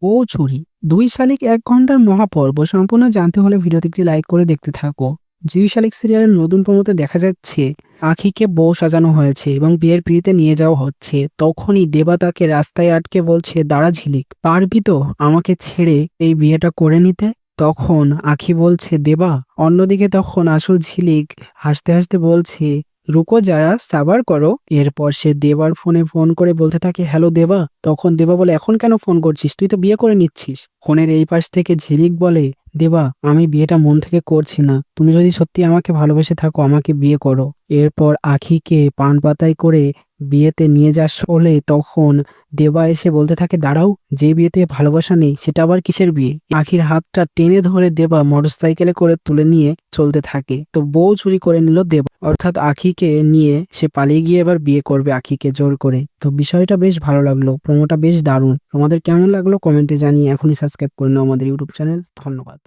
ও চুরি। দুই শালিক ১ ঘন্টার মহাপর্ব সম্পূর্ণ জানতে হলে ভিডিওতে একটি লাইক করে দেখতে থাকো। দুই শালিক সিরিয়ালের নতুন পর্বতে দেখা যাচ্ছে আখিকে বউ সাজানো হয়েছে এবং বিয়ের পিড়িতে নিয়ে যাওয়া হচ্ছে। তখনই দেবা তাকে রাস্তায় আটকে বলছে, দাঁড়া ঝিলিক, পারবি তো আমাকে ছেড়ে এই বিয়েটা করে নিতে? তখন আখি বলছে, দেবা। অন্যদিকে তখন আসল ঝিলিক হাসতে হাসতে বলছে, রুকো যারা, সাবার করো। এরপর সে দেবার ফোনে ফোন করে বলতে থাকে, হ্যালো দেবা। তখন দেবা বলে, এখন কেন ফোন করছিস? তুই তো বিয়ে করে নিচ্ছিস। ফোনের এই পাশ থেকে ঝিলিক বলে, দেবা আমি বিয়েটা মন থেকে করছি না, তুমি যদি সত্যি আমাকে ভালোবেসে থাকো আমাকে বিয়ে করো। এরপর আখিকে পান পাতায় করে বিয়েতে নিয়ে যাস হলে তখন দেবা এসে বলতে থাকে, দাঁড়াও, যে বিয়েতে ভালোবাসা নেই সেটা আবার কিসের বিয়ে? আখির হাতটা টেনে ধরে দেবা মোটরসাইকেলে করে তুলে নিয়ে চলতে থাকে। তো বউ চুরি করে নিল দেবা, অর্থাৎ আখিকে নিয়ে সে পালিয়ে গিয়ে এবার বিয়ে করবে আখিকে জোর করে। তো বিষয়টা বেশ ভালো লাগলো, প্রোমোটা বেশ দারুণ। তোমাদের কেমন লাগলো কমেন্টে জানিয়ে এখনই সাবস্ক্রাইব করে নাও আমাদের ইউটিউব চ্যানেল। ধন্যবাদ।